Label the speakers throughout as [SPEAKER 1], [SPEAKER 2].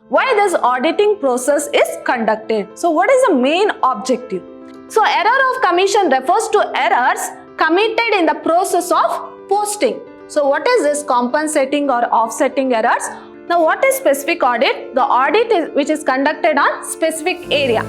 [SPEAKER 1] Why this auditing process is conducted? So what is the main objective? So error of commission refers to errors committed in the process of posting. So what is this compensating or offsetting errors? Now what is specific audit? The audit which is conducted on specific area.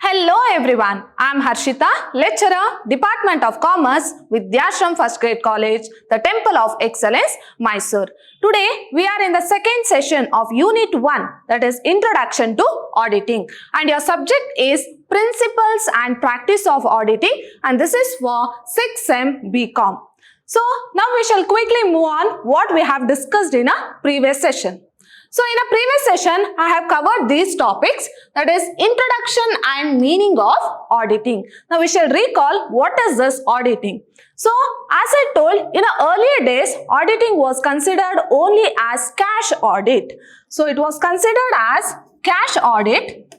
[SPEAKER 1] Hello everyone, I am Harshita, lecturer, Department of Commerce, Vidyashram First Grade College, the Temple of Excellence, Mysore. Today we are in the second session of Unit 1, that is Introduction to Auditing, and your subject is Principles and Practice of Auditing, and this is for 6th BCom. So now we shall quickly move on what we have discussed in a previous session. So in a previous session, I have covered these topics, that is introduction and meaning of auditing. Now we shall recall what is this auditing. So as I told, in the earlier days, auditing was considered only as cash audit. So it was considered as cash audit,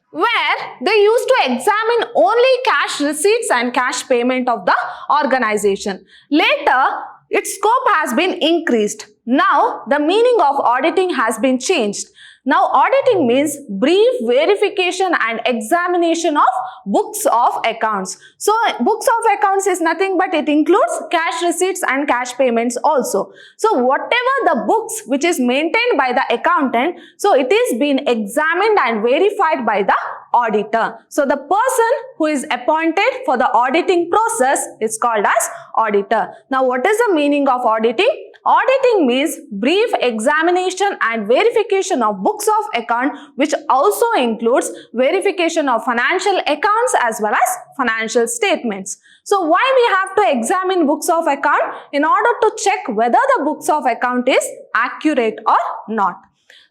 [SPEAKER 1] where they used to examine only cash receipts and cash payment of the organization. Later, its scope has been increased. Now, the meaning of auditing has been changed. Now, auditing means brief verification and examination of books of accounts. So, books of accounts is nothing but it includes cash receipts and cash payments also. So, whatever the books which is maintained by the accountant, so it is being examined and verified by the auditor. So, the person who is appointed for the auditing process is called as auditor. Now, what is the meaning of auditing? Auditing means brief examination and verification of books of account, which also includes verification of financial accounts as well as financial statements. So why we have to examine books of account? In order to check whether the books of account is accurate or not.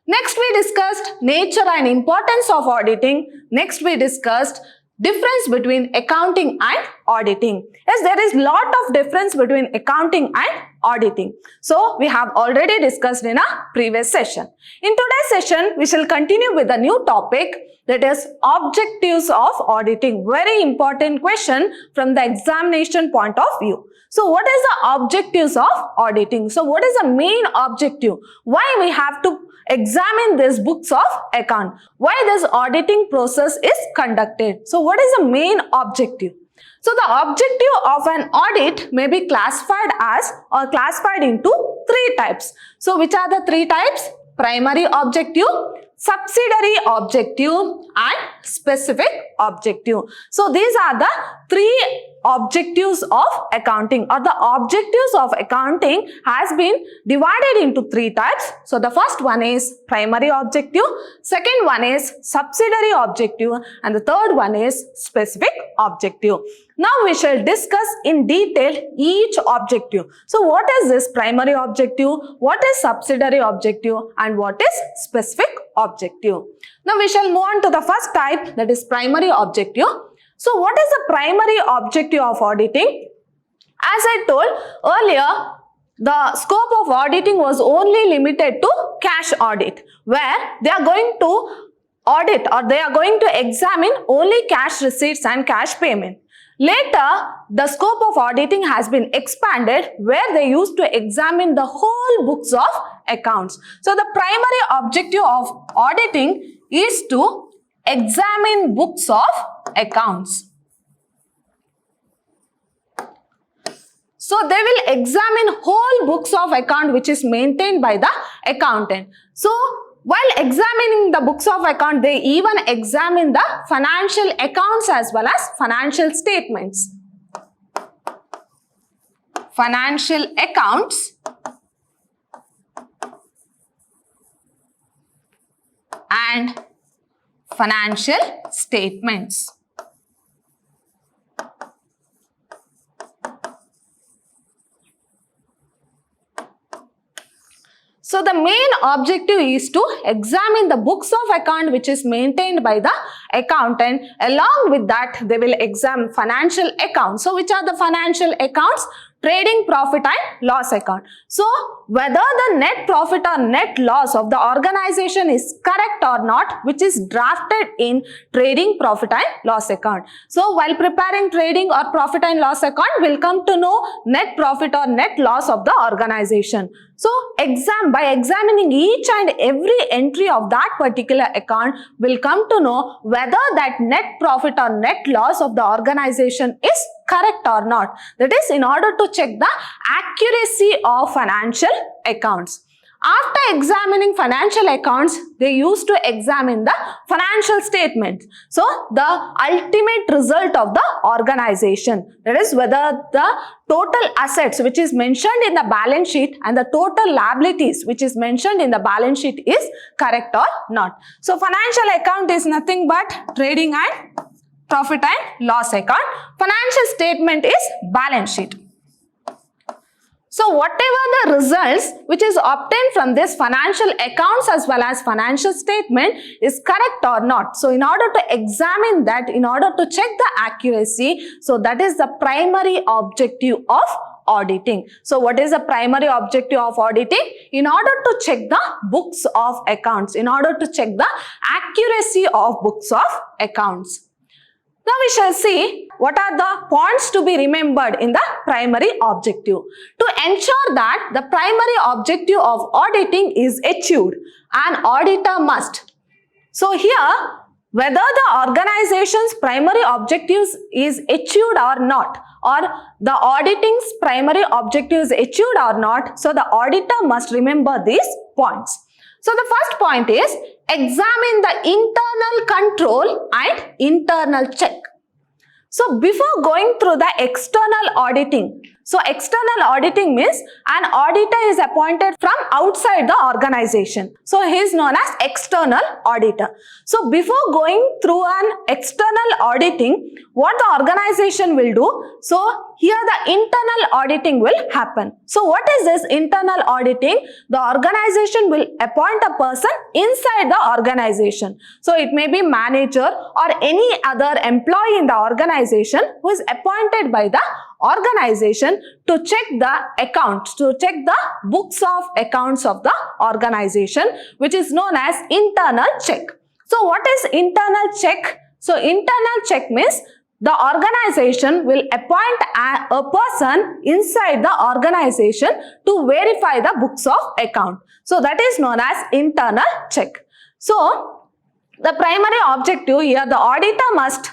[SPEAKER 1] Next we discussed nature and importance of auditing. Next we discussed difference between accounting and auditing. Yes, there is lot of difference between accounting and auditing. So, we have already discussed in a previous session. In today's session, we shall continue with a new topic, that is objectives of auditing. Very important question from the examination point of view. So, what is the objectives of auditing? So, what is the main objective? Why we have to examine these books of account? Why this auditing process is conducted? So, what is the main objective? So, the objective of an audit may be classified as or classified into three types. So, which are the three types? Primary objective, subsidiary objective and specific objective. So, these are the three objectives of accounting, or the objectives of accounting has been divided into three types. So, the first one is primary objective, second one is subsidiary objective and the third one is specific objective. Now, we shall discuss in detail each objective. So, what is this primary objective, what is subsidiary objective and what is specific objective? Now, we shall move on to the first type, that is primary objective. So, what is the primary objective of auditing? As I told earlier, the scope of auditing was only limited to cash audit, where they are going to audit or they are going to examine only cash receipts and cash payment. Later, the scope of auditing has been expanded, where they used to examine the whole books of accounts. So, the primary objective of auditing is to examine books of accounts. So, they will examine whole books of account which is maintained by the accountant. So, while examining the books of account, they even examine the financial accounts as well as financial statements. Financial accounts and financial statements. So, the main objective is to examine the books of account which is maintained by the accountant. Along with that, they will examine financial accounts. So, which are the financial accounts? trading profit and loss account. So whether the net profit or net loss of the organization is correct or not, which is drafted in trading profit and loss account. So while preparing trading or profit and loss account, we'll come to know net profit or net loss of the organization. So by examining each and every entry of that particular account, we'll come to know whether that net profit or net loss of the organization is correct or not. That is, in order to check the accuracy of financial accounts. After examining financial accounts, they used to examine the financial statements. So the ultimate result of the organization, that is whether the total assets which is mentioned in the balance sheet and the total liabilities which is mentioned in the balance sheet is correct or not. So financial account is nothing but trading and profit and loss account. Financial statement is balance sheet. So whatever the results which is obtained from this financial accounts as well as financial statement is correct or not. So in order to examine that, in order to check the accuracy, so that is the primary objective of auditing. So what is the primary objective of auditing? In order to check the books of accounts, in order to check the accuracy of books of accounts. Now we shall see what are the points to be remembered in the primary objective. To ensure that the primary objective of auditing is achieved, an auditor must. So here, whether the organization's primary objectives is achieved or not, or the auditing's primary objective is achieved or not, so the auditor must remember these points. So the first point is examine the internal control and internal check. So before going through the external auditing, so external auditing means an auditor is appointed from outside the organization. So he is known as external auditor. So before going through an external auditing, what the organization will do? So here the internal auditing will happen. So what is this internal auditing? The organization will appoint a person inside the organization. So it may be manager or any other employee in the organization who is appointed by the organization to check the accounts, to check the books of accounts of the organization, which is known as internal check. So what is internal check? So internal check means the organization will appoint a person inside the organization to verify the books of account. So that is known as internal check. So the primary objective here, the auditor must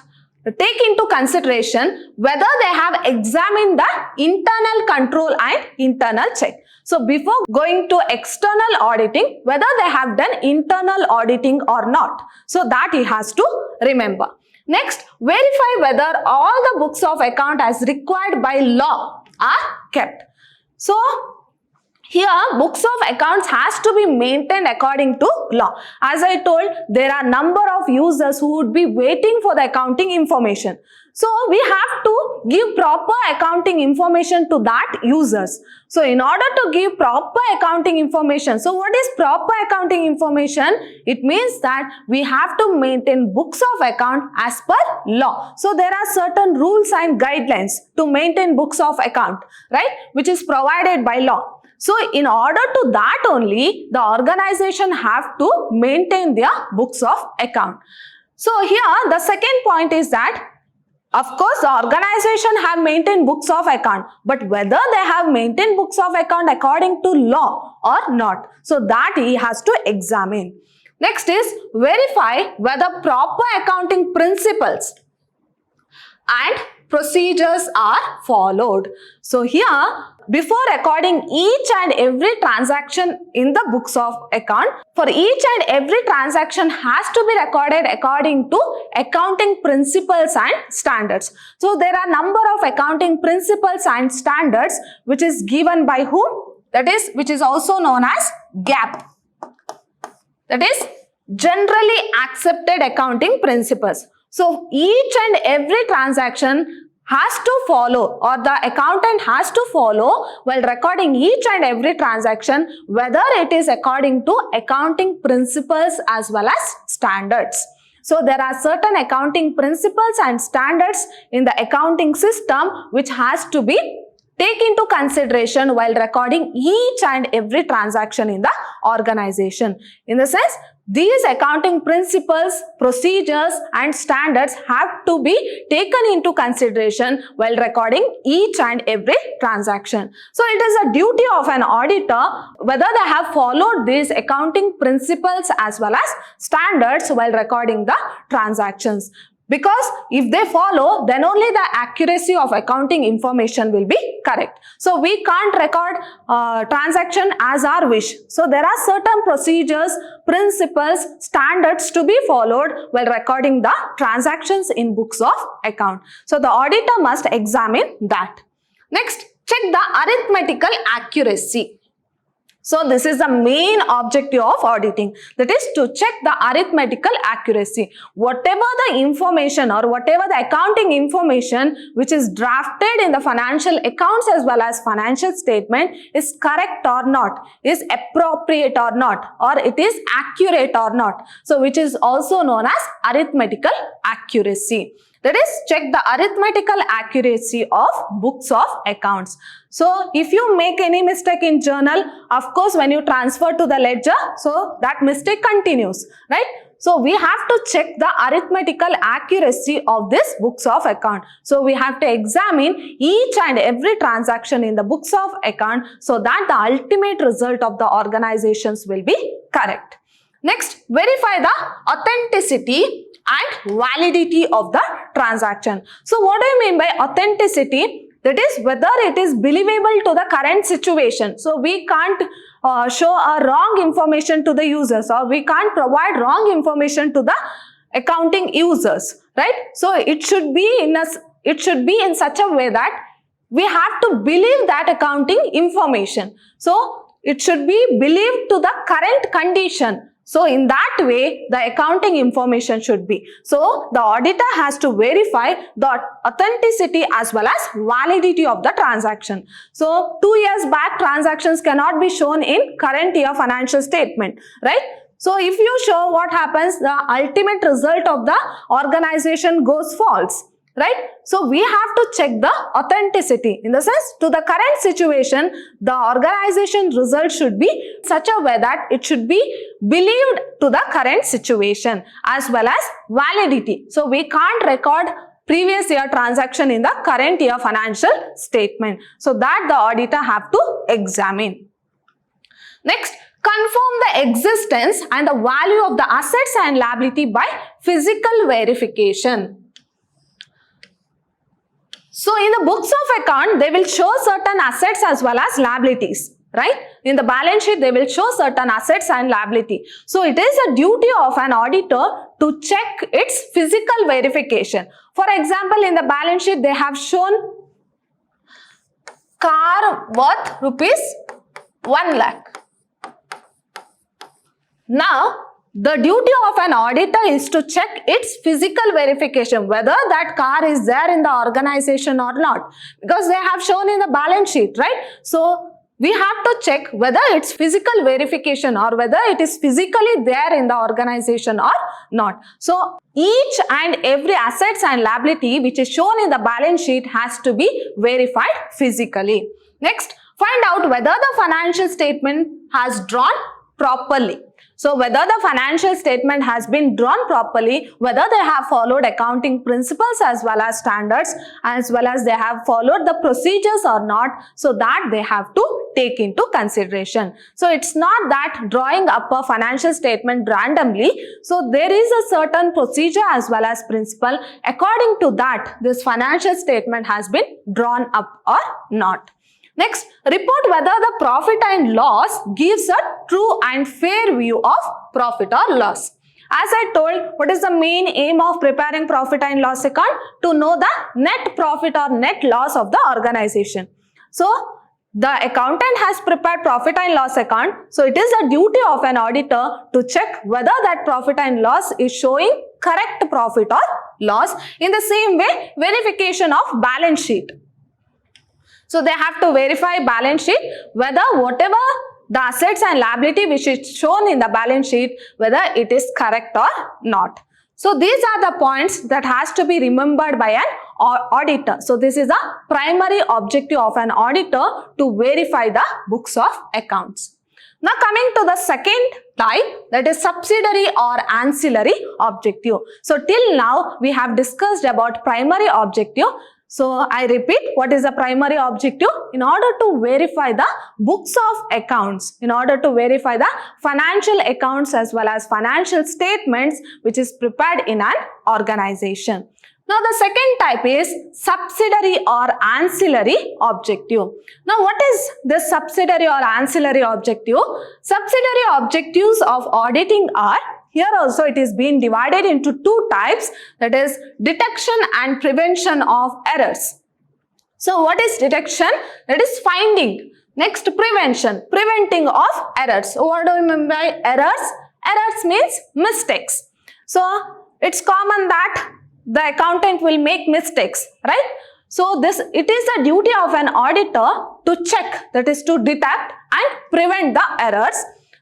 [SPEAKER 1] take into consideration whether they have examined the internal control and internal check. So before going to external auditing, whether they have done internal auditing or not. So that he has to remember. Next, verify whether all the books of account as required by law are kept. So here, books of accounts has to be maintained according to law. As I told, there are number of users who would be waiting for the accounting information. So we have to give proper accounting information to that users. So in order to give proper accounting information, so what is proper accounting information? It means that we have to maintain books of account as per law. So there are certain rules and guidelines to maintain books of account, right, which is provided by law. So in order to that only, the organization have to maintain their books of account. So here the second point is that, of course, the organization have maintained books of account, but whether they have maintained books of account according to law or not, so that he has to examine. Next is verify whether proper accounting principles and procedures are followed. So here, before recording each and every transaction in the books of account, for each and every transaction has to be recorded according to accounting principles and standards. So there are number of accounting principles and standards which is given by whom? That is, which is also known as GAAP. That is, generally accepted accounting principles. So each and every transaction has to follow, or the accountant has to follow while recording each and every transaction, whether it is according to accounting principles as well as standards. So there are certain accounting principles and standards in the accounting system which has to be take into consideration while recording each and every transaction in the organization. In the sense, these accounting principles, procedures and standards have to be taken into consideration while recording each and every transaction. So it is a duty of an auditor whether they have followed these accounting principles as well as standards while recording the transactions. Because if they follow, then only the accuracy of accounting information will be correct. So we can't record transaction as our wish. So there are certain procedures, principles, standards to be followed while recording the transactions in books of account. So the auditor must examine that. Next, check the arithmetical accuracy. So this is the main objective of auditing, that is to check the arithmetical accuracy. Whatever the information or whatever the accounting information which is drafted in the financial accounts as well as financial statement is correct or not, is appropriate or not, or it is accurate or not. So which is also known as arithmetical accuracy. That is, check the arithmetical accuracy of books of accounts. So if you make any mistake in journal, of course when you transfer to the ledger, so that mistake continues, right? So we have to check the arithmetical accuracy of this books of account. So we have to examine each and every transaction in the books of account so that the ultimate result of the organizations will be correct. Next, verify the authenticity and validity of the transaction. So what do you mean by authenticity? That is whether it is believable to the current situation. So we can't show a wrong information to the users, or we can't provide wrong information to the accounting users, right? So it should be in such a way that we have to believe that accounting information. So it should be believed to the current condition. So in that way, the accounting information should be. So the auditor has to verify the authenticity as well as validity of the transaction. So 2 years back transactions cannot be shown in current year financial statement, right? So if you show, what happens, the ultimate result of the organization goes false, right? So we have to check the authenticity. In the sense, to the current situation, the organization result should be such a way that it should be believed to the current situation as well as validity. So we can't record previous year transaction in the current year financial statement. So that the auditor have to examine. Next, confirm the existence and the value of the assets and liability by physical verification. So in the books of account, they will show certain assets as well as liabilities, right? In the balance sheet, they will show certain assets and liability. So it is a duty of an auditor to check its physical verification. For example, in the balance sheet, they have shown car worth rupees 1 lakh. Now, the duty of an auditor is to check its physical verification, whether that car is there in the organization or not, because they have shown in the balance sheet, right? So we have to check whether it's physical verification or whether it is physically there in the organization or not. So each and every assets and liability which is shown in the balance sheet has to be verified physically. Next, find out whether the financial statement has drawn properly. So whether the financial statement has been drawn properly, whether they have followed accounting principles as well as standards, as well as they have followed the procedures or not, so that they have to take into consideration. So it's not that drawing up a financial statement randomly. So there is a certain procedure as well as principle. According to that, this financial statement has been drawn up or not. Next, report whether the profit and loss gives a true and fair view of profit or loss. As I told, what is the main aim of preparing profit and loss account? To know the net profit or net loss of the organization. So, the accountant has prepared profit and loss account. So, it is a duty of an auditor to check whether that profit and loss is showing correct profit or loss. In the same way, verification of balance sheet. So they have to verify balance sheet whether whatever the assets and liability which is shown in the balance sheet, whether it is correct or not. So these are the points that has to be remembered by an auditor. So this is the primary objective of an auditor, to verify the books of accounts. Now coming to the second type, that is subsidiary or ancillary objective. So till now we have discussed about primary objective. So I repeat, what is the primary objective? In order to verify the books of accounts, in order to verify the financial accounts as well as financial statements which is prepared in an organization. Now the second type is subsidiary or ancillary objective. Now what is this subsidiary or ancillary objective? Subsidiary objectives of auditing are, here also it is being divided into two types, that is detection and prevention of errors. So what is detection? That is finding. Next, prevention, preventing of errors. So what do you mean by errors? Errors means mistakes. So it's common that the accountant will make mistakes, right? So it is the duty of an auditor to check, that is to detect and prevent the errors.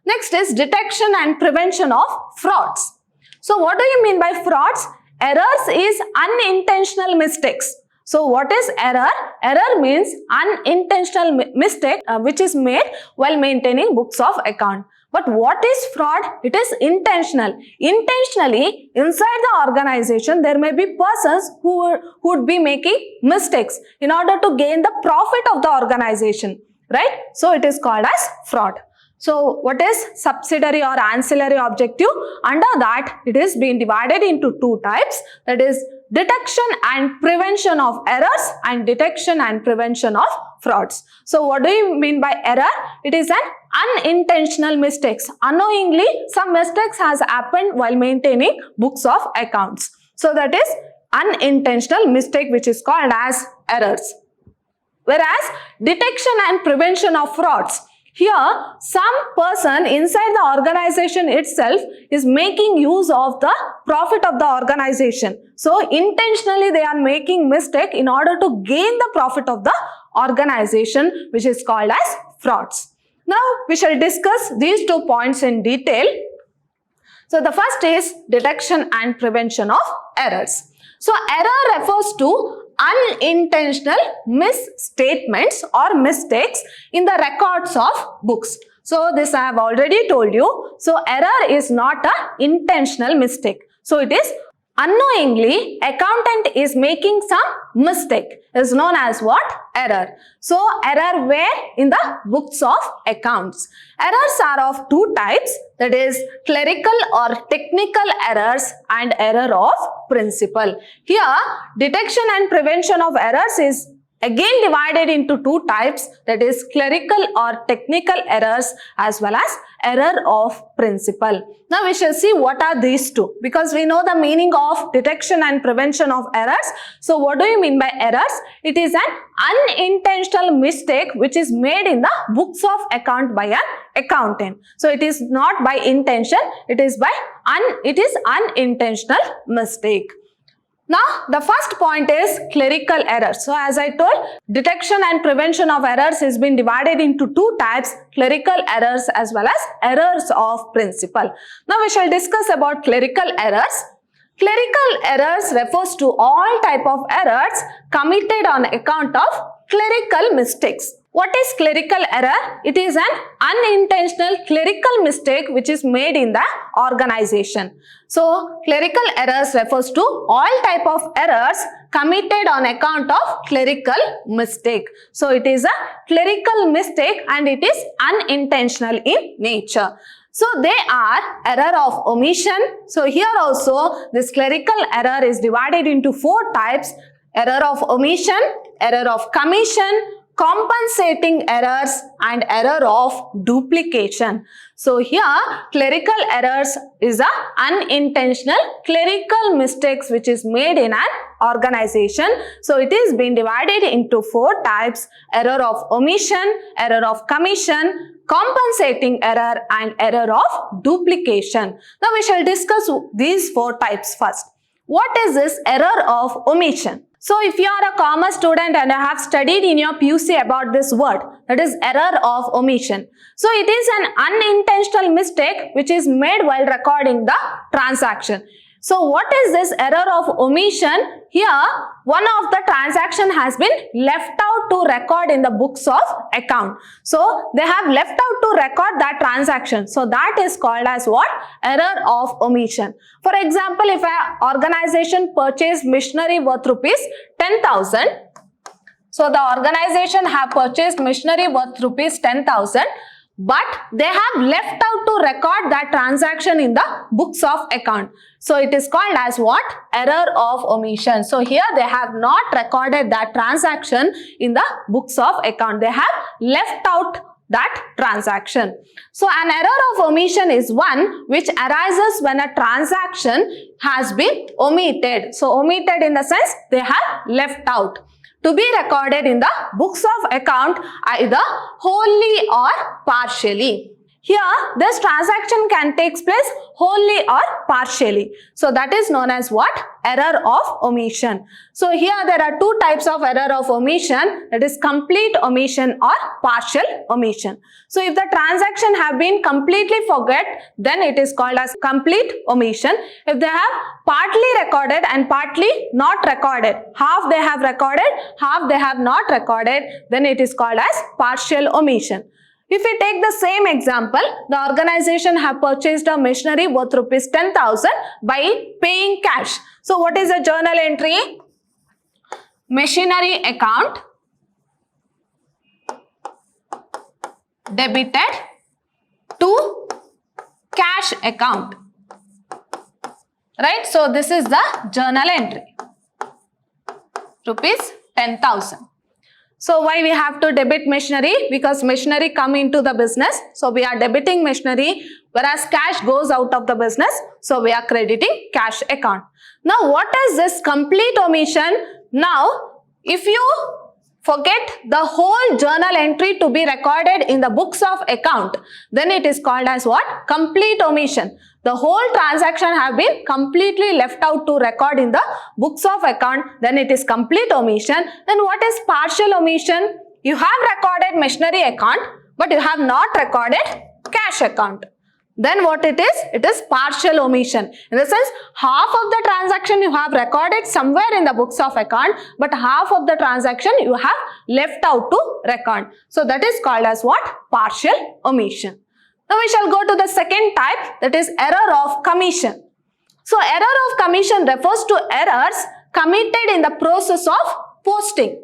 [SPEAKER 1] Next is detection and prevention of frauds. So what do you mean by frauds? Errors is unintentional mistakes. So what is error? Error means unintentional mistake which is made while maintaining books of account. But what is fraud? It is intentional. Intentionally, inside the organization, there may be persons who would be making mistakes in order to gain the profit of the organization, right? So it is called as fraud. So what is subsidiary or ancillary objective? Under that, it is being divided into two types, that is detection and prevention of errors and detection and prevention of frauds. So what do you mean by error? It is an unintentional mistakes. Unknowingly, some mistakes has happened while maintaining books of accounts. So that is unintentional mistake which is called as errors. Whereas detection and prevention of frauds, here some person inside the organization itself is making use of the profit of the organization. So intentionally they are making mistake in order to gain the profit of the organization, which is called as frauds. Now we shall discuss these 2 points in detail. So the first is detection and prevention of errors. So error refers to unintentional misstatements or mistakes in the records of books. So this I have already told you. So error is not an intentional mistake. So it is unknowingly accountant is making some mistake, is known as what? Error. So error where? In the books of accounts. Errors are of two types, that is clerical or technical errors and error of principle. Here detection and prevention of errors is again divided into two types, that is clerical or technical errors as well as error of principle. Now we shall see what are these two, because we know the meaning of detection and prevention of errors. So what do you mean by errors? It is an unintentional mistake which is made in the books of account by an accountant. So it is not by intention, it is unintentional mistake. Now, the first point is clerical errors. So, as I told, detection and prevention of errors has been divided into two types, clerical errors as well as errors of principle. Now, we shall discuss about clerical errors. Clerical errors refers to all type of errors committed on account of clerical mistakes. What is clerical error? It is an unintentional clerical mistake which is made in the organization. So, clerical errors refers to all type of errors committed on account of clerical mistake. So, it is a clerical mistake and it is unintentional in nature. So, they are error of omission. So, here also this clerical error is divided into four types: error of omission, error of commission, compensating errors and error of duplication. So here clerical errors is a unintentional clerical mistakes which is made in an organization. So it is being divided into four types: error of omission, error of commission, compensating error and error of duplication. Now we shall discuss these four types first. What is this error of omission? So if you are a commerce student and I have studied in your PUC about this word, that is error of omission. So it is an unintentional mistake which is made while recording the transaction. So what is this error of omission? Here, one of the transaction has been left out to record in the books of account. So they have left out to record that transaction. So that is called as what? Error of omission. For example, if an organization purchased machinery worth rupees 10,000, so the organization have purchased machinery worth rupees 10,000, but they have left out to record that transaction in the books of account. So it is called as what? Error of omission. So here they have not recorded that transaction in the books of account. They have left out that transaction. So an error of omission is one which arises when a transaction has been omitted. So omitted in the sense they have left out to be recorded in the books of account either wholly or partially. Here, this transaction can take place wholly or partially. So that is known as what? Error of omission. So here there are two types of error of omission, that is complete omission or partial omission. So if the transaction have been completely forgot, then it is called as complete omission. If they have partly recorded and partly not recorded, half they have recorded, half they have not recorded, then it is called as partial omission. If we take the same example, the organization have purchased a machinery worth rupees 10,000 by paying cash. So what is the journal entry? Machinery account debited to cash account. Right? So this is the journal entry. Rupees 10,000. So why we have to debit machinery? Because machinery come into the business. So we are debiting machinery, whereas cash goes out of the business. So we are crediting cash account. Now what is this complete omission? Now if you forget the whole journal entry to be recorded in the books of account, then it is called as what? Complete omission. The whole transaction have been completely left out to record in the books of account, then it is complete omission. Then what is partial omission? You have recorded machinery account, but you have not recorded cash account. Then what it is? It is partial omission. In the sense, half of the transaction you have recorded somewhere in the books of account, but half of the transaction you have left out to record. So that is called as what? Partial omission. Now we shall go to the second type, that is error of commission. So error of commission refers to errors committed in the process of posting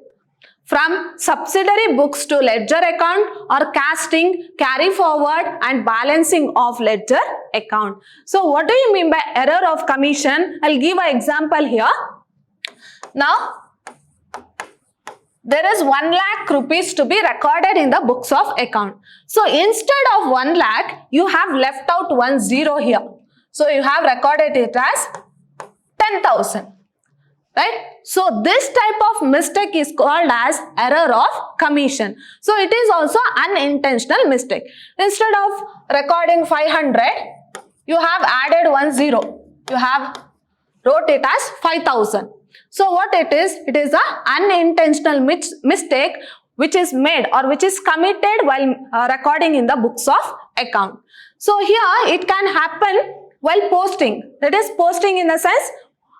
[SPEAKER 1] from subsidiary books to ledger account or casting, carry forward and balancing of ledger account. So what do you mean by error of commission? I'll give an example here. Now there is 1 lakh rupees to be recorded in the books of account. So instead of 1 lakh, you have left out 1 zero here. So you have recorded it as 10,000. Right? So this type of mistake is called as error of commission. So it is also unintentional mistake. Instead of recording 500, you have added 1 zero. You have wrote it as 5,000. So what it is an unintentional mistake which is made or which is committed while recording in the books of account. So here it can happen while posting. That is posting in the sense,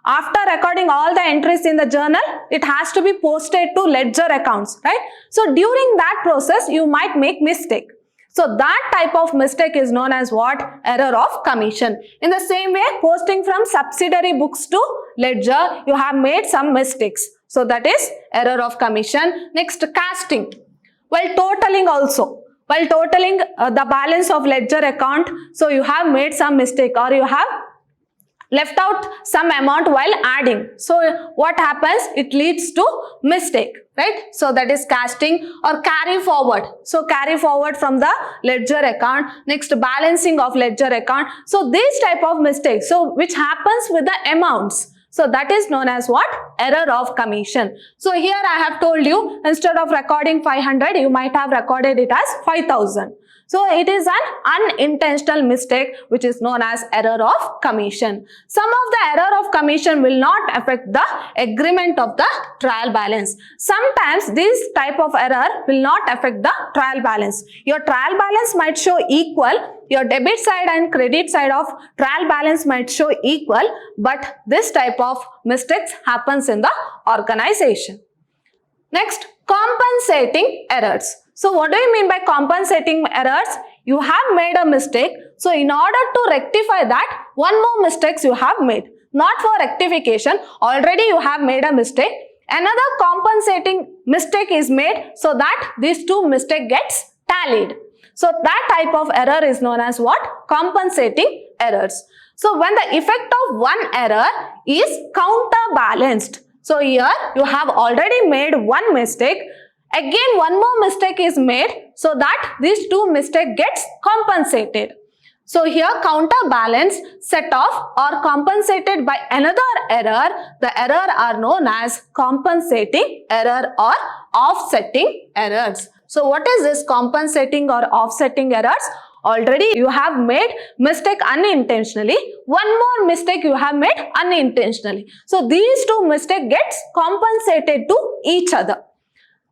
[SPEAKER 1] after recording all the entries in the journal, it has to be posted to ledger accounts, right? So during that process, you might make mistake. So that type of mistake is known as what? Error of commission. In the same way, posting from subsidiary books to ledger, you have made some mistakes. So that is error of commission. Next, casting. While totaling also. While totaling the balance of ledger account, so you have made some mistake or you have left out some amount while adding. So what happens? It leads to mistake, right? So that is casting or carry forward. So carry forward from the ledger account. Next, balancing of ledger account. So this type of mistake, so which happens with the amounts. So that is known as what? Error of commission. So here I have told you, instead of recording 500, you might have recorded it as 5,000. So it is an unintentional mistake which is known as error of commission. Some of the error of commission will not affect the agreement of the trial balance. Sometimes this type of error will not affect the trial balance. Your trial balance might show equal, your debit side and credit side of trial balance might show equal, but this type of mistakes happens in the organization. Next, compensating errors. So what do you mean by compensating errors? You have made a mistake. So in order to rectify that, one more mistakes you have made. Not for rectification, already you have made a mistake. Another compensating mistake is made so that these two mistakes gets tallied. So that type of error is known as what? Compensating errors. So when the effect of one error is counterbalanced. So here you have already made one mistake. Again one more mistake is made so that these two mistakes gets compensated. So here counterbalance, set off or compensated by another error. The error are known as compensating error or offsetting errors. So what is this compensating or offsetting errors? Already you have made mistake unintentionally. One more mistake you have made unintentionally. So these two mistakes gets compensated to each other.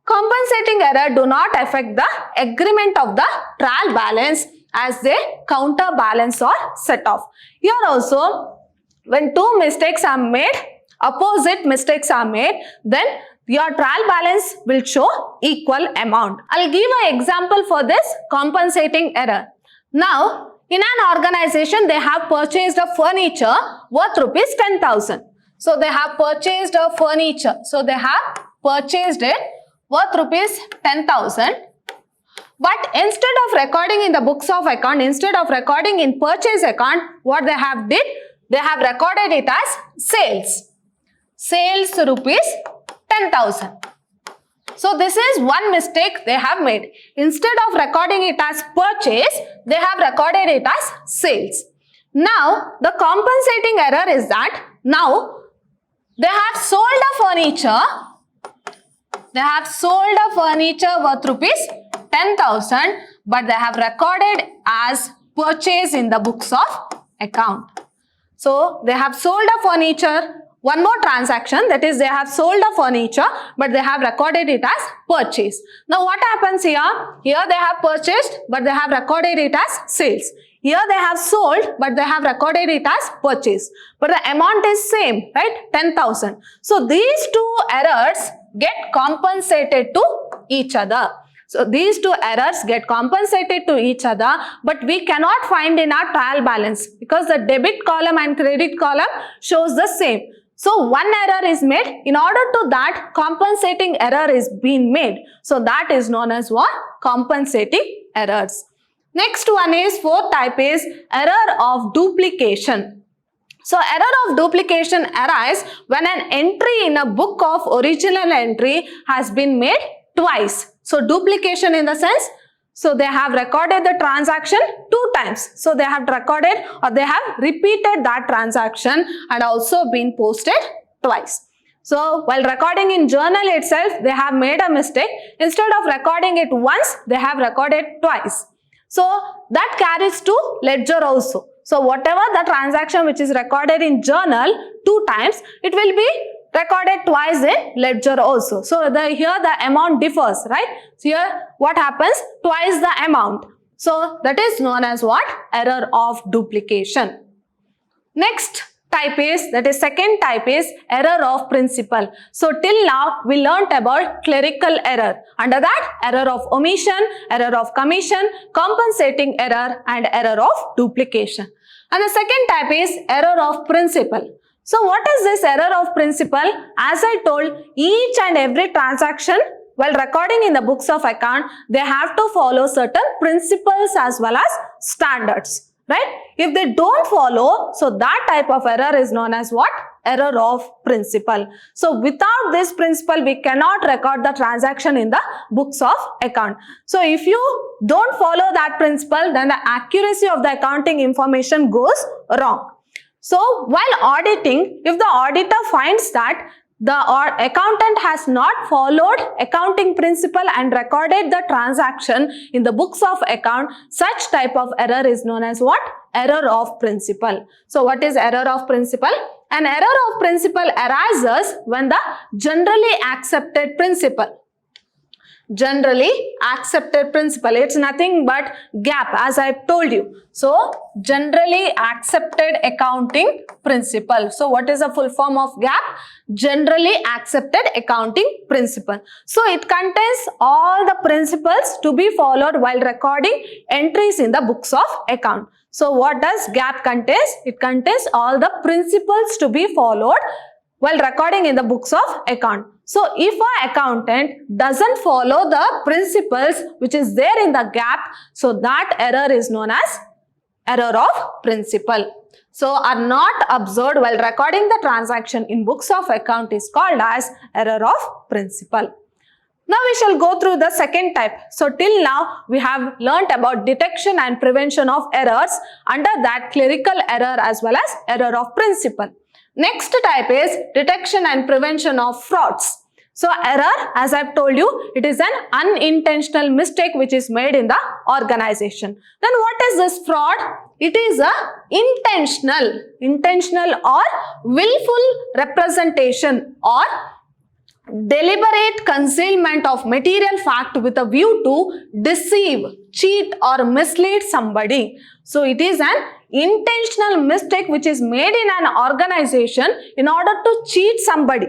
[SPEAKER 1] Compensating error do not affect the agreement of the trial balance as they counterbalance or set off. Here also when two mistakes are made, opposite mistakes are made, then your trial balance will show equal amount. I'll give an example for this compensating error. Now, in an organization, they have purchased a furniture worth rupees 10,000. So, they have purchased a furniture. So, they have purchased it worth rupees 10,000. But instead of recording in the books of account, instead of recording in purchase account, what they have did? They have recorded it as sales. Sales rupees 10,000. So this is one mistake they have made. Instead of recording it as purchase, they have recorded it as sales. Now the compensating error is that now they have sold a furniture. They have sold a furniture worth rupees 10,000, but they have recorded as purchase in the books of account. So they have sold a furniture. One more transaction, that is they have sold a furniture but they have recorded it as purchase. Now what happens here? Here they have purchased but they have recorded it as sales. Here they have sold but they have recorded it as purchase. But the amount is same, right? 10,000. So these two errors get compensated to each other. So these two errors get compensated to each other, but we cannot find in our trial balance because the debit column and credit column shows the same. So one error is made. In order to that, compensating error is being made. So that is known as what? Compensating errors. Next one is fourth type is error of duplication. So error of duplication arises when an entry in a book of original entry has been made twice. So duplication in the sense, so they have recorded the transaction 2 times. So they have recorded or they have repeated that transaction and also been posted twice. So while recording in journal itself, they have made a mistake. Instead of recording it once, they have recorded twice. So that carries to ledger also. So whatever the transaction which is recorded in journal 2 times, it will be recorded twice in ledger also. So here the amount differs, right? So here what happens? Twice the amount. So that is known as what? Error of duplication. Next type is, that is second type is error of principle. So till now we learnt about clerical error. Under that, error of omission, error of commission, compensating error and error of duplication. And the second type is error of principle. So what is this error of principle? As I told, each and every transaction while recording in the books of account, they have to follow certain principles as well as standards, right? If they don't follow, so that type of error is known as what? Error of principle. So without this principle, we cannot record the transaction in the books of account. So if you don't follow that principle, then the accuracy of the accounting information goes wrong. So while auditing, if the auditor finds that the accountant has not followed accounting principle and recorded the transaction in the books of account, such type of error is known as what? Error of principle. So what is error of principle? An error of principle arises when the generally accepted principle, it's nothing but GAAP, as I told you. So generally accepted accounting principle. So what is the full form of GAAP? Generally accepted accounting principle. So it contains all the principles to be followed while recording entries in the books of account. So what does GAAP contains? It contains all the principles to be followed while recording in the books of account. So if an accountant doesn't follow the principles which is there in the GAAP, so that error is known as error of principle. So are not observed while recording the transaction in books of account is called as error of principle. Now we shall go through the second type. So till now we have learnt about detection and prevention of errors. Under that, clerical error as well as error of principle. Next type is detection and prevention of frauds. So error, as I've told you, it is an unintentional mistake which is made in the organization. Then what is this fraud? It is a intentional or willful representation or deliberate concealment of material fact with a view to deceive, cheat or mislead somebody. So it is an intentional mistake which is made in an organization in order to cheat somebody.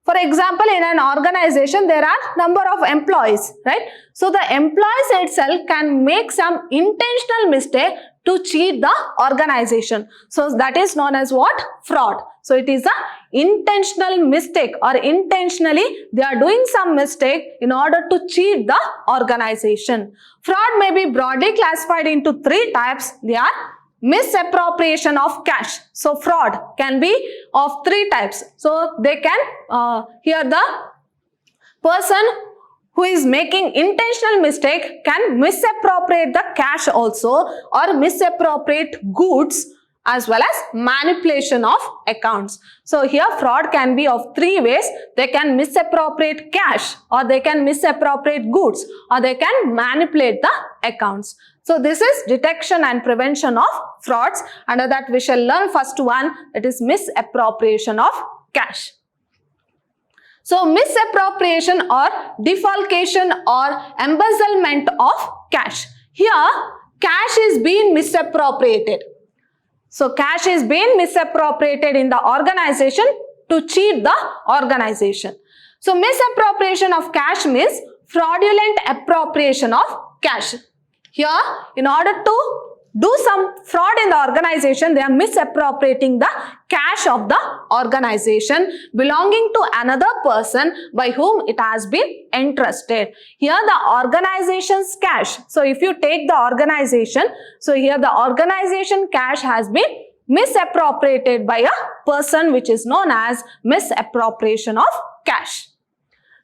[SPEAKER 1] For example, in an organization there are number of employees, right? So the employees itself can make some intentional mistake to cheat the organization. So that is known as what? Fraud. So it is a intentional mistake, or intentionally they are doing some mistake in order to cheat the organization. Fraud may be broadly classified into three types. They are misappropriation of cash. So fraud can be of three types. So they can, here the person who is making intentional mistake can misappropriate the cash also, or misappropriate goods, as well as manipulation of accounts. So here fraud can be of three ways. They can misappropriate cash, or they can misappropriate goods, or they can manipulate the accounts. So this is detection and prevention of frauds. Under that we shall learn first one, that is misappropriation of cash. So misappropriation or defalcation or embezzlement of cash. Here cash is being misappropriated. So cash is being misappropriated in the organization to cheat the organization. So misappropriation of cash means fraudulent appropriation of cash. Here, in order to do some fraud in the organization, they are misappropriating the cash of the organization belonging to another person by whom it has been entrusted. Here the organization's cash. So if you take the organization, so here the organization cash has been misappropriated by a person, which is known as misappropriation of cash.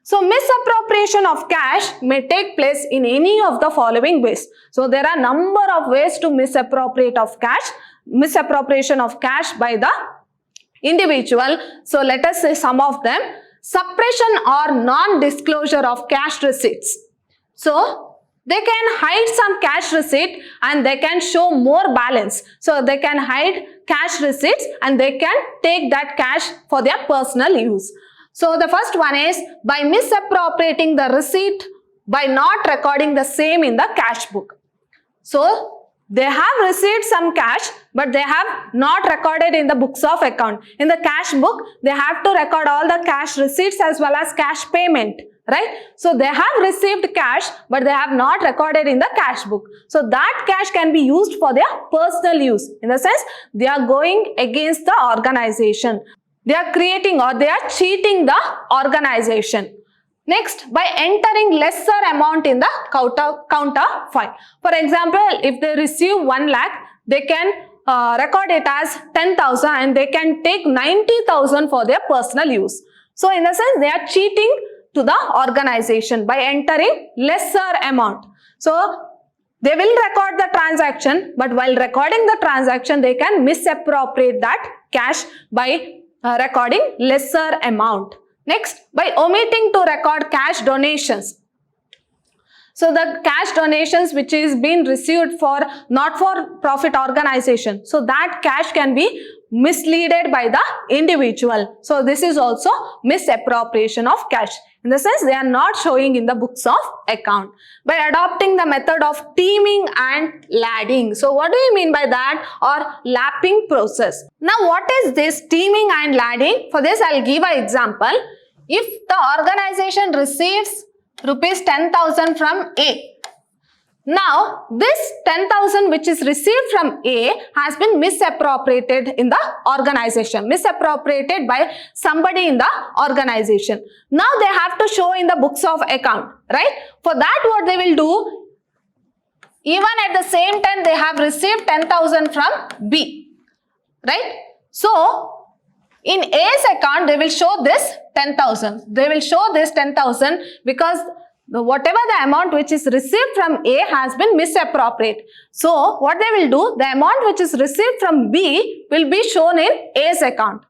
[SPEAKER 1] So misappropriation of cash may take place in any of the following ways. So there are number of ways to misappropriate of cash, misappropriation of cash by the individual. So let us say some of them. Suppression or non-disclosure of cash receipts. So they can hide some cash receipt and they can show more balance. So they can hide cash receipts and they can take that cash for their personal use. So the first one is by misappropriating the receipt by not recording the same in the cash book. So they have received some cash, but they have not recorded in the books of account. In the cash book, they have to record all the cash receipts as well as cash payment, right? So they have received cash, but they have not recorded in the cash book. So that cash can be used for their personal use. In the sense, they are going against the organization. They are creating or they are cheating the organization. Next, by entering lesser amount in the counter file. For example, if they receive 1 lakh, they can record it as 10,000 and they can take 90,000 for their personal use. So in the sense, they are cheating to the organization by entering lesser amount. So they will record the transaction, but while recording the transaction, they can misappropriate that cash by recording lesser amount. Next, by omitting to record cash donations. So the cash donations which is being received for not for profit organization, so that cash can be misleaded by the individual. So this is also misappropriation of cash. In the sense they are not showing in the books of account. By adopting the method of teaming and ladding. So what do you mean by that? Or lapping process. Now what is this teaming and ladding? For this I will give an example. If the organization receives rupees 10,000 from A. Now, this 10,000 which is received from A has been misappropriated in the organization, misappropriated by somebody in the organization. Now, they have to show in the books of account, right? For that, what they will do, even at the same time, they have received 10,000 from B, right? So, in A's account, they will show this 10,000. They will show this 10,000 because whatever the amount which is received from A has been misappropriated. So, what they will do, the amount which is received from B will be shown in A's account.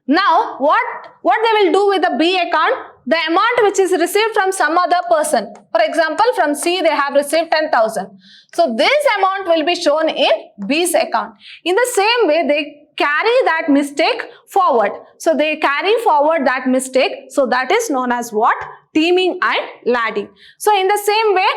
[SPEAKER 1] Now, what they will do with the B account? The amount which is received from some other person. For example, from C they have received 10,000. So, this amount will be shown in B's account. In the same way, they carry that mistake forward. So, they carry forward that mistake. So, that is known as what? Teaming and ladding. So, in the same way,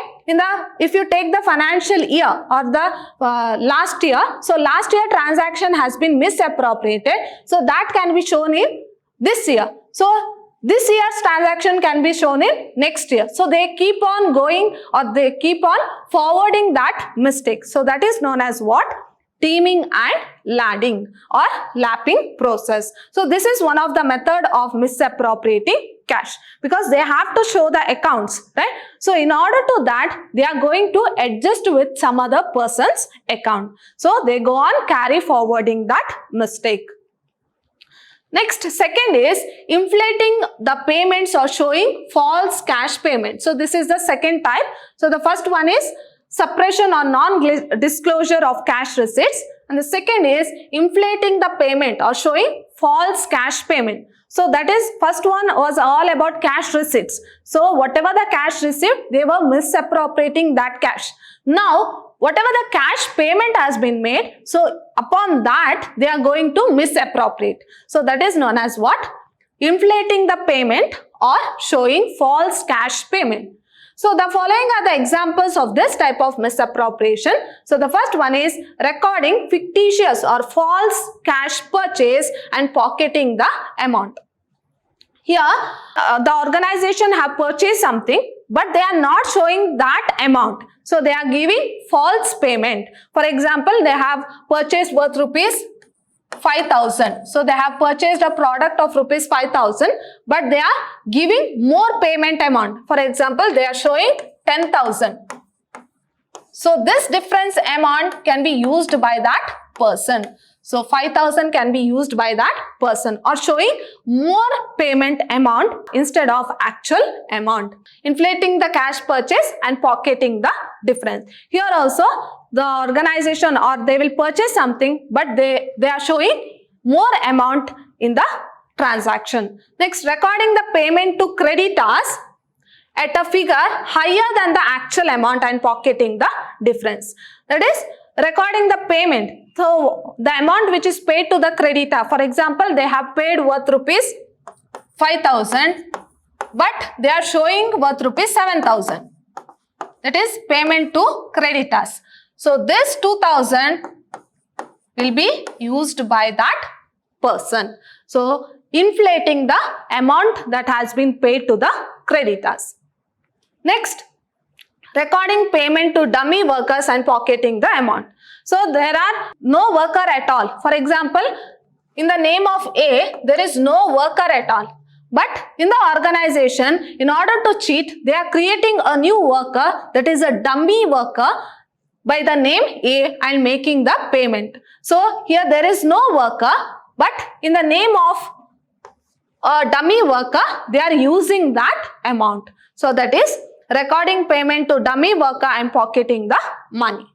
[SPEAKER 1] if you take the financial year or the last year, so last year transaction has been misappropriated. So, that can be shown in this year. So, this year's transaction can be shown in next year. So, they keep on going or they keep on forwarding that mistake. So, that is known as what? Teaming and ladding or lapping process. So, this is one of the method of misappropriating cash because they have to show the accounts, right? So, in order to that, they are going to adjust with some other person's account. So, they go on carry forwarding that mistake. Next, second is inflating the payments or showing false cash payment. So, this is the second type. So, the first one is suppression or non-disclosure of cash receipts, and the second is inflating the payment or showing false cash payment. So that is, first one was all about cash receipts. So whatever the cash received, they were misappropriating that cash. Now, whatever the cash payment has been made, so upon that, they are going to misappropriate. So that is known as what? Inflating the payment or showing false cash payment. So the following are the examples of this type of misappropriation. So the first one is recording fictitious or false cash purchase and pocketing the amount. Here, the organization have purchased something, but they are not showing that amount. So they are giving false payment. For example, they have purchased worth rupees 5,000. So they have purchased a product of rupees 5,000, but they are giving more payment amount. For example, they are showing 10,000. So this difference amount can be used by that person. So 5,000 can be used by that person or showing more payment amount instead of actual amount. Inflating the cash purchase and pocketing the difference. Here also the organization or they will purchase something, but they are showing more amount in the transaction. Next, recording the payment to creditors at a figure higher than the actual amount and pocketing the difference. That is recording the payment. So the amount which is paid to the creditor, for example, they have paid worth rupees 5,000, but they are showing worth rupees 7,000. That is payment to creditors. So this 2,000 will be used by that person. So inflating the amount that has been paid to the creditors. Next, recording payment to dummy workers and pocketing the amount. So there are no worker at all. For example, in the name of A, there is no worker at all. But in the organization, in order to cheat, they are creating a new worker, that is a dummy worker by the name A and making the payment. So here there is no worker, but in the name of a dummy worker, they are using that amount. So that is recording payment to dummy worker and pocketing the money.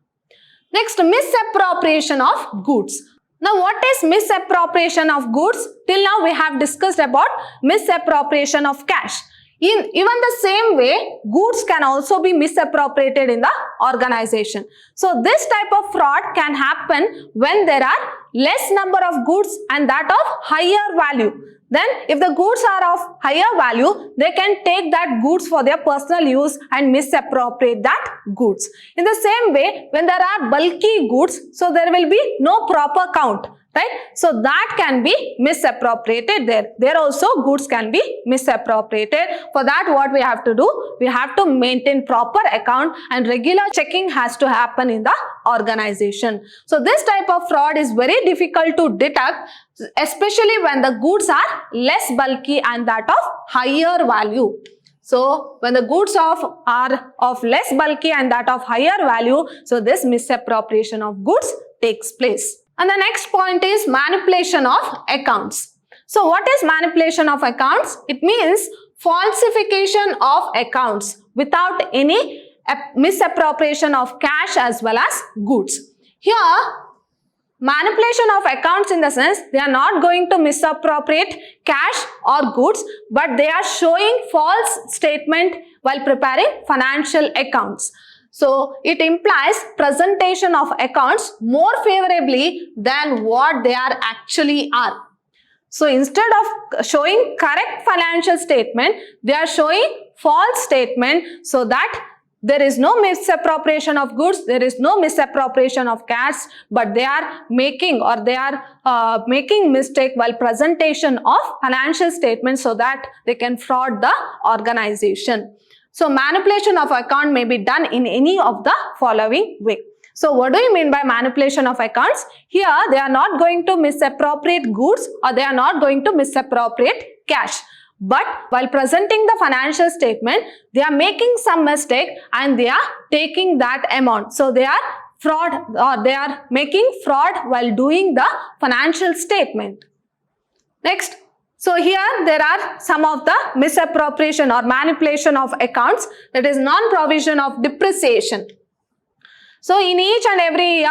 [SPEAKER 1] Next, misappropriation of goods. Now, what is misappropriation of goods? Till now we have discussed about misappropriation of cash. In even the same way, goods can also be misappropriated in the organization. So, this type of fraud can happen when there are less number of goods and that of higher value. Then, if the goods are of higher value, they can take that goods for their personal use and misappropriate that goods. In the same way, when there are bulky goods, so there will be no proper count. Right? So that can be misappropriated there. There also goods can be misappropriated. For that, what we have to do? We have to maintain proper account and regular checking has to happen in the organization. So this type of fraud is very difficult to detect, especially when the goods are less bulky and that of higher value. So when the goods are of less bulky and that of higher value, so this misappropriation of goods takes place. And the next point is manipulation of accounts. So what is manipulation of accounts? It means falsification of accounts without any misappropriation of cash as well as goods. Here, manipulation of accounts in the sense they are not going to misappropriate cash or goods, but they are showing false statement while preparing financial accounts. So, it implies presentation of accounts more favorably than what they are actually are. So, instead of showing correct financial statement, they are showing false statement so that there is no misappropriation of goods, there is no misappropriation of cash, but they are making mistake while presentation of financial statements so that they can fraud the organization. So, manipulation of account may be done in any of the following way. So, what do you mean by manipulation of accounts? Here, they are not going to misappropriate goods or they are not going to misappropriate cash. But while presenting the financial statement, they are making some mistake and they are taking that amount. So, they are fraud or they are making fraud while doing the financial statement. Next. So here there are some of the misappropriation or manipulation of accounts, that is non-provision of depreciation. So in each and every year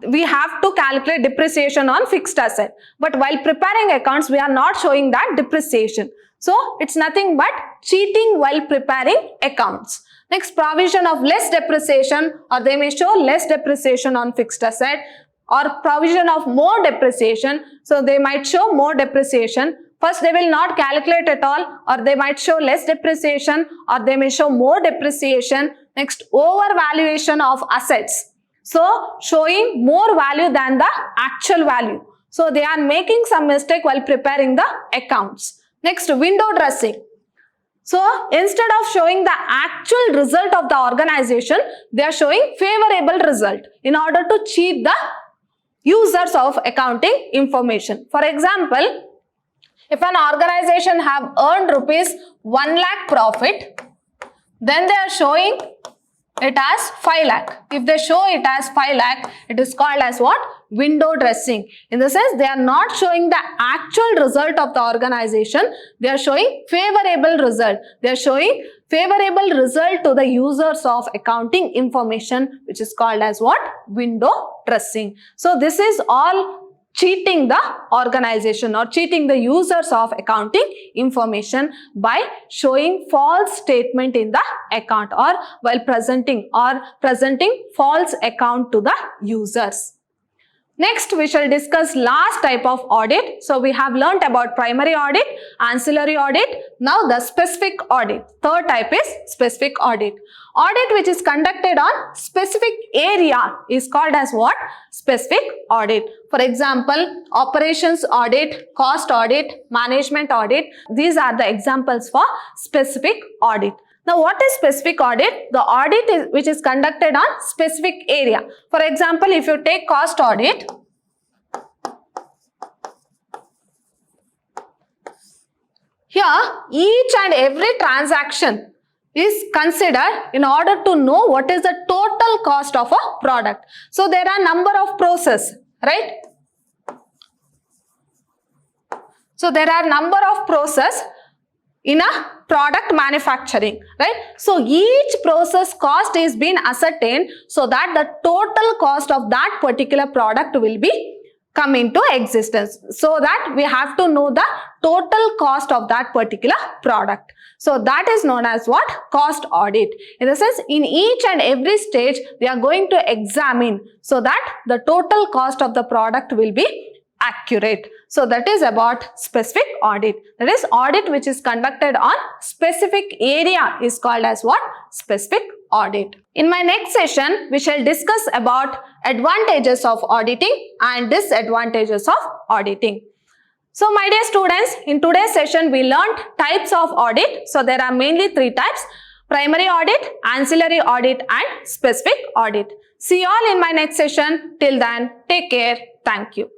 [SPEAKER 1] we have to calculate depreciation on fixed asset, but while preparing accounts we are not showing that depreciation. So it's nothing but cheating while preparing accounts. Next, provision of less depreciation, or they may show less depreciation on fixed asset, or provision of more depreciation, so they might show more depreciation. First, they will not calculate at all, or they might show less depreciation, or they may show more depreciation. Next, overvaluation of assets. So, showing more value than the actual value. So, they are making some mistake while preparing the accounts. Next, window dressing. So, instead of showing the actual result of the organization, they are showing favorable result in order to cheat the users of accounting information. For example, if an organization have earned rupees 1 lakh profit, then they are showing it as 5 lakh. If they show it as 5 lakh, it is called as what? Window dressing. In the sense, they are not showing the actual result of the organization. They are showing favorable result. They are showing favorable result to the users of accounting information, which is called as what? Window dressing. So, this is all cheating the organization or cheating the users of accounting information by showing false statement in the account or while presenting false account to the users. Next, we shall discuss last type of audit. So, we have learnt about primary audit, ancillary audit. Now, the specific audit. Third type is specific audit. Audit which is conducted on specific area is called as what? Specific audit. For example, operations audit, cost audit, management audit. These are the examples for specific audit. Now, what is specific audit? The audit which is conducted on specific area. For example, if you take cost audit, here each and every transaction is considered in order to know what is the total cost of a product. So, there are number of processes, right? So, there are number of processes in a product manufacturing, right? So, each process cost is being ascertained so that the total cost of that particular product will be come into existence, so that we have to know the total cost of that particular product. So that is known as what? Cost audit. In the sense, in each and every stage we are going to examine so that the total cost of the product will be accurate. So that is about specific audit. That is, audit which is conducted on specific area is called as what? Specific audit. In my next session, we shall discuss about advantages of auditing and disadvantages of auditing. So my dear students, in today's session we learned types of audit. So there are mainly 3 types: primary audit, ancillary audit and specific audit. See you all in my next session. Till then, take care. Thank you.